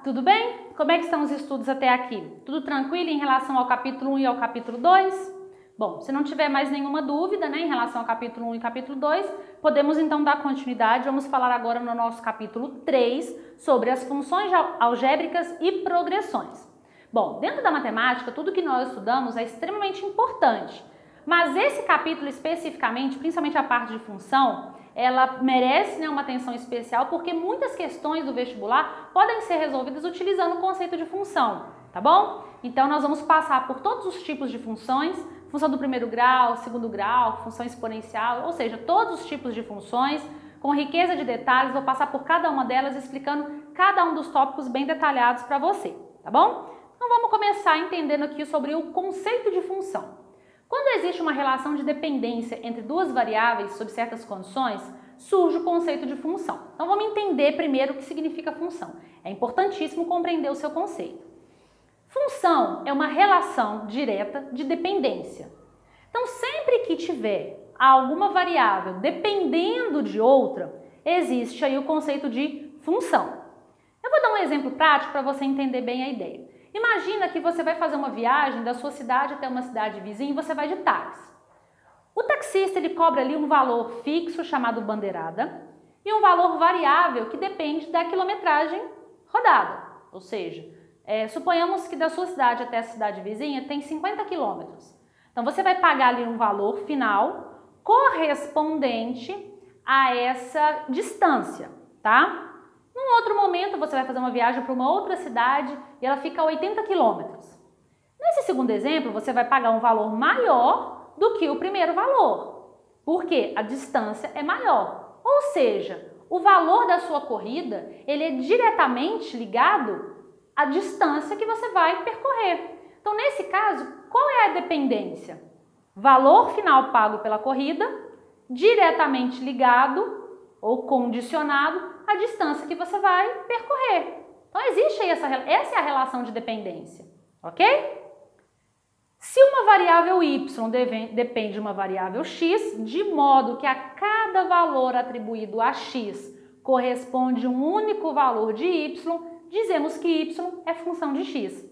tudo bem? Como é que estão os estudos até aqui? Tudo tranquilo em relação ao capítulo 1 e ao capítulo 2? Bom, se não tiver mais nenhuma dúvida, né, em relação ao capítulo 1 e capítulo 2, podemos então dar continuidade. Vamos falar agora no nosso capítulo 3 sobre as funções algébricas e progressões. Bom, dentro da matemática, tudo que nós estudamos é extremamente importante, mas esse capítulo especificamente, principalmente a parte de função, ela merece, né, uma atenção especial porque muitas questões do vestibular podem ser resolvidas utilizando o conceito de função, tá bom? Então nós vamos passar por todos os tipos de funções, função do primeiro grau, segundo grau, função exponencial, ou seja, todos os tipos de funções, com riqueza de detalhes, vou passar por cada uma delas explicando cada um dos tópicos bem detalhados para você, tá bom? Então vamos começar entendendo aqui sobre o conceito de função. Quando existe uma relação de dependência entre duas variáveis sob certas condições, surge o conceito de função. Então vamos entender primeiro o que significa função. É importantíssimo compreender o seu conceito. Função é uma relação direta de dependência. Então sempre que tiver alguma variável dependendo de outra, existe aí o conceito de função. Eu vou dar um exemplo prático para você entender bem a ideia. Imagina que você vai fazer uma viagem da sua cidade até uma cidade vizinha e você vai de táxi. O taxista ele cobra ali um valor fixo chamado bandeirada e um valor variável que depende da quilometragem rodada. Ou seja, suponhamos que da sua cidade até a cidade vizinha tem 50 quilômetros. Então você vai pagar ali um valor final correspondente a essa distância, tá? Num outro momento, você vai fazer uma viagem para uma outra cidade e ela fica a 80 quilômetros. Nesse segundo exemplo, você vai pagar um valor maior do que o primeiro valor, porque a distância é maior. Ou seja, o valor da sua corrida, ele é diretamente ligado à distância que você vai percorrer. Então, nesse caso, qual é a dependência? Valor final pago pela corrida, diretamente ligado ou condicionado à distância que você vai percorrer. Então existe aí essa é a relação de dependência, ok? Se uma variável y depende de uma variável x, de modo que a cada valor atribuído a x corresponde um único valor de y, dizemos que y é função de x.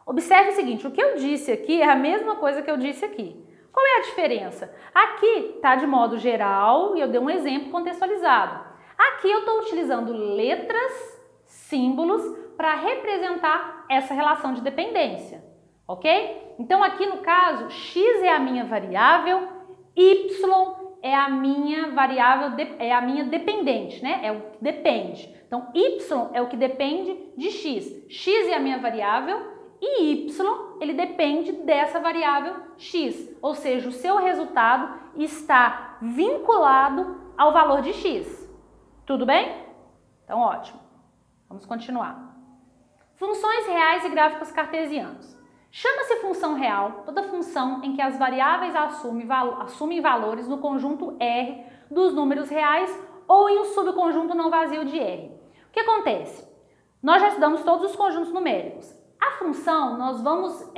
Observe o seguinte, o que eu disse aqui é a mesma coisa que eu disse aqui. Qual é a diferença? Aqui está de modo geral e eu dei um exemplo contextualizado. Aqui eu estou utilizando letras, símbolos para representar essa relação de dependência, ok? Então aqui no caso, x é a minha variável, y é a minha variável, é a minha dependente, né? É o que depende. Então y é o que depende de x. X é a minha variável e y ele depende dessa variável x, ou seja, o seu resultado está vinculado ao valor de x. Tudo bem? Então, ótimo. Vamos continuar. Funções reais e gráficos cartesianos. Chama-se função real toda função em que as variáveis assumem valores no conjunto R dos números reais ou em um subconjunto não vazio de R. O que acontece? Nós já estudamos todos os conjuntos numéricos. A função, nós vamos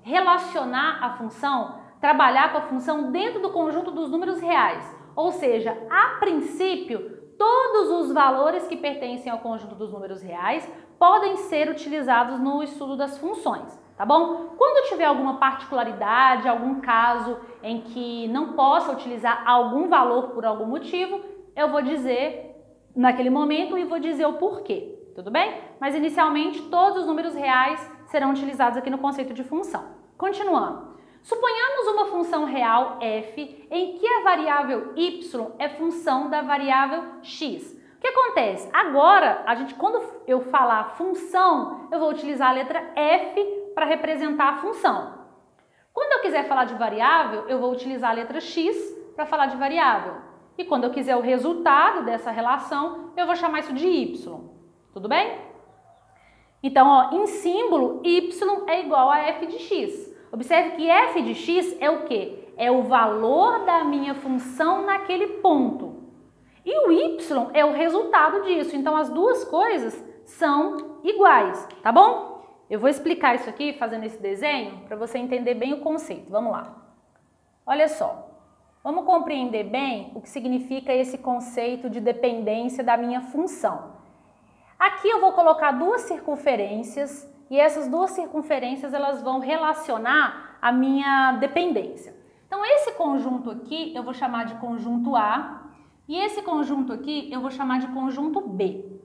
relacionar a função, trabalhar com a função dentro do conjunto dos números reais. Ou seja, a princípio, todos os valores que pertencem ao conjunto dos números reais podem ser utilizados no estudo das funções, tá bom? Quando tiver alguma particularidade, algum caso em que não possa utilizar algum valor por algum motivo, eu vou dizer naquele momento e vou dizer o porquê. Tudo bem? Mas inicialmente todos os números reais serão utilizados aqui no conceito de função. Continuando. Suponhamos uma função real f em que a variável y é função da variável x. O que acontece? Agora, quando eu falar função, eu vou utilizar a letra f para representar a função. Quando eu quiser falar de variável, eu vou utilizar a letra x para falar de variável. E quando eu quiser o resultado dessa relação, eu vou chamar isso de y. Tudo bem? Então, ó, em símbolo, y é igual a f de x. Observe que f de x é o quê? É o valor da minha função naquele ponto. E o y é o resultado disso. Então, as duas coisas são iguais, tá bom? Eu vou explicar isso aqui fazendo esse desenho para você entender bem o conceito. Vamos lá. Olha só. Vamos compreender bem o que significa esse conceito de dependência da minha função. Aqui eu vou colocar duas circunferências e essas duas circunferências elas vão relacionar a minha dependência. Então esse conjunto aqui eu vou chamar de conjunto A e esse conjunto aqui eu vou chamar de conjunto B.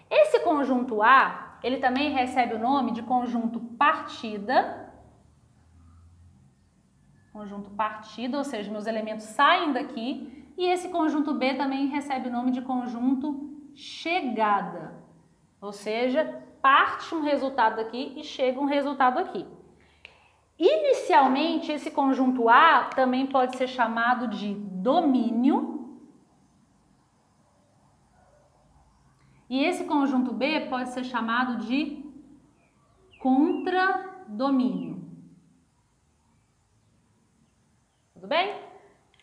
Esse conjunto A, ele também recebe o nome de conjunto partida. Conjunto partida, ou seja, meus elementos saem daqui. E esse conjunto B também recebe o nome de conjunto chegada. Ou seja, parte um resultado daqui e chega um resultado aqui. Inicialmente, esse conjunto A também pode ser chamado de domínio. E esse conjunto B pode ser chamado de contradomínio. Tudo bem?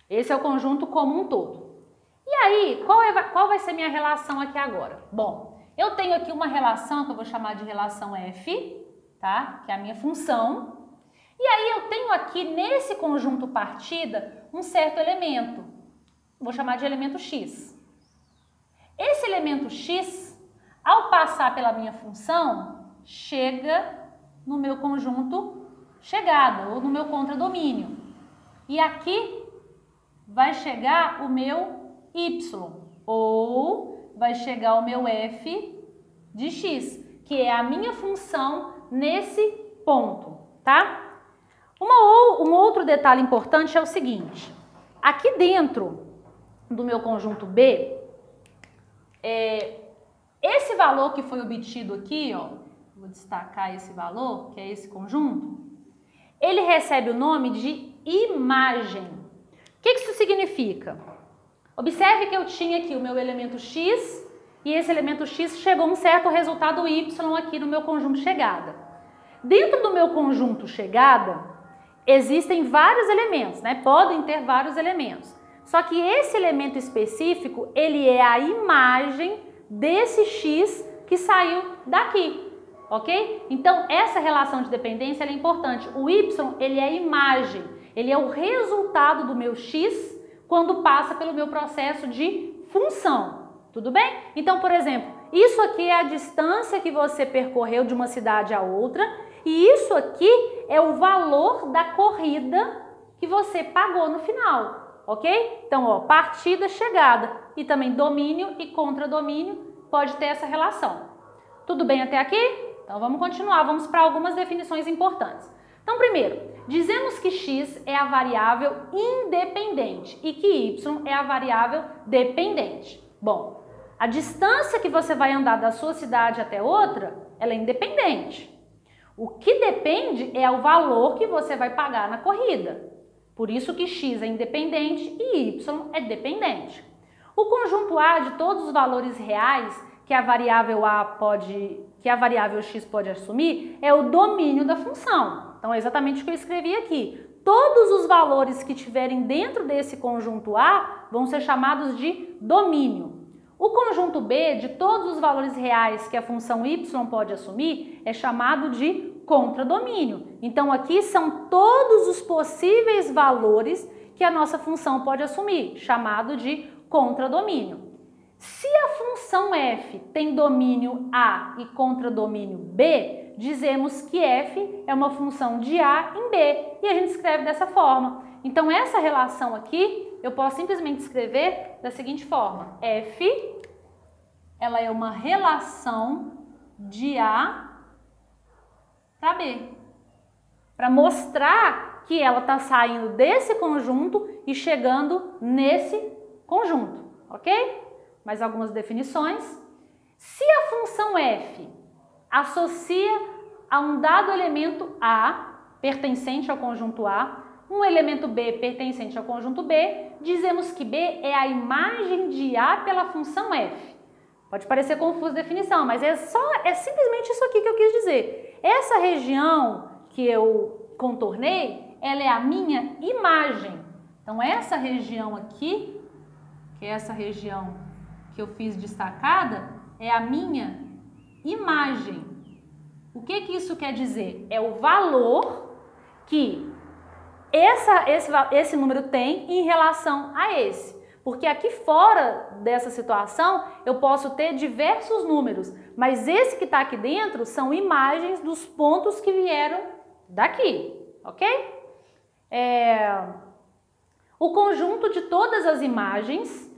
Esse é o conjunto como um todo. E aí, qual vai ser minha relação aqui agora? Bom, eu tenho aqui uma relação que eu vou chamar de relação F, tá? Que é a minha função. E aí eu tenho aqui nesse conjunto partida um certo elemento. Vou chamar de elemento X. Esse elemento X, ao passar pela minha função, chega no meu conjunto chegada ou no meu contradomínio. E aqui vai chegar o meu Y ou vai chegar o meu F de X, que é a minha função nesse ponto, tá? Um outro detalhe importante é o seguinte, aqui dentro do meu conjunto B, esse valor que foi obtido aqui, ó, vou destacar esse valor, que é esse conjunto, ele recebe o nome de imagem. O que isso significa? Observe que eu tinha aqui o meu elemento X e esse elemento X chegou a um certo resultado Y aqui no meu conjunto chegada. Dentro do meu conjunto chegada, existem vários elementos, né? Podem ter vários elementos. Só que esse elemento específico, ele é a imagem desse X que saiu daqui, ok? Então, essa relação de dependência é importante. O Y, ele é a imagem, ele é o resultado do meu X quando passa pelo meu processo de função, tudo bem? Então, por exemplo, isso aqui é a distância que você percorreu de uma cidade a outra e isso aqui é o valor da corrida que você pagou no final. Ok? Então, ó, partida, chegada e também domínio e contradomínio pode ter essa relação. Tudo bem até aqui? Então, vamos continuar, vamos para algumas definições importantes. Então, primeiro, dizemos que x é a variável independente e que y é a variável dependente. Bom, a distância que você vai andar da sua cidade até outra, ela é independente. O que depende é o valor que você vai pagar na corrida. Por isso que x é independente e y é dependente. O conjunto A de todos os valores reais que a variável x pode assumir é o domínio da função. Então é exatamente o que eu escrevi aqui. Todos os valores que tiverem dentro desse conjunto A vão ser chamados de domínio. O conjunto B de todos os valores reais que a função y pode assumir é chamado de contradomínio. Então aqui são todos os possíveis valores que a nossa função pode assumir, chamado de contradomínio. Se a função f tem domínio A e contradomínio B, dizemos que f é uma função de A em B e a gente escreve dessa forma. Então essa relação aqui eu posso simplesmente escrever da seguinte forma: f ela é uma relação de A para B, para mostrar que ela está saindo desse conjunto e chegando nesse conjunto, ok? Mais algumas definições. Se a função f associa a um dado elemento A, pertencente ao conjunto A, um elemento B pertencente ao conjunto B, dizemos que B é a imagem de A pela função f. Pode parecer confusa a definição, mas é simplesmente isso aqui que eu quis dizer. Essa região que eu contornei, ela é a minha imagem. Então, essa região aqui, que é essa região que eu fiz destacada, é a minha imagem. O que isso quer dizer? É o valor que esse número tem em relação a esse. Porque aqui fora dessa situação, eu posso ter diversos números, mas esse que está aqui dentro são imagens dos pontos que vieram daqui, ok? O conjunto de todas as imagens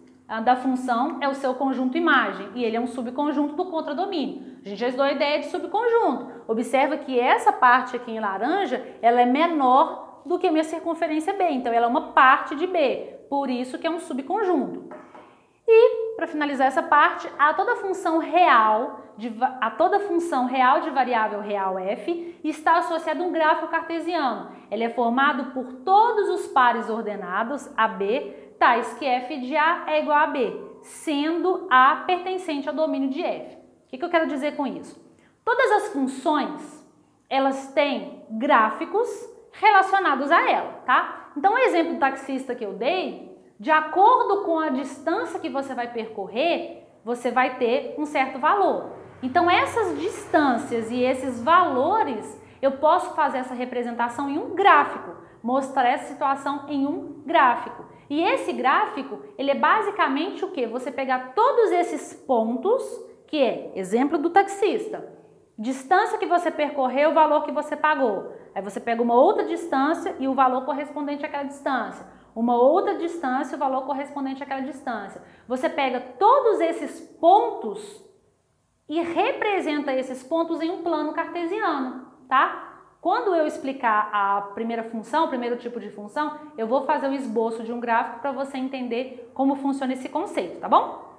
da função é o seu conjunto imagem e ele é um subconjunto do contradomínio. A gente já estudou a ideia de subconjunto. Observa que essa parte aqui em laranja, ela é menor do que a minha circunferência B, então ela é uma parte de B, por isso que é um subconjunto. E, para finalizar essa parte, a toda função real de variável real f está associada a um gráfico cartesiano. Ele é formado por todos os pares ordenados AB, tais que f de A é igual a B, sendo A pertencente ao domínio de f. O que eu quero dizer com isso? Todas as funções, elas têm gráficos relacionados a ela, tá? Então, o exemplo do taxista que eu dei, de acordo com a distância que você vai percorrer, você vai ter um certo valor. Então, essas distâncias e esses valores, eu posso fazer essa representação em um gráfico, mostrar essa situação em um gráfico. E esse gráfico, ele é basicamente o quê? Você pegar todos esses pontos, que é exemplo do taxista, distância que você percorreu, o valor que você pagou. Aí você pega uma outra distância e o valor correspondente àquela distância. Uma outra distância, o valor correspondente àquela distância. Você pega todos esses pontos e representa esses pontos em um plano cartesiano, tá? Quando eu explicar a primeira função, o primeiro tipo de função, eu vou fazer o esboço de um gráfico para você entender como funciona esse conceito, tá bom?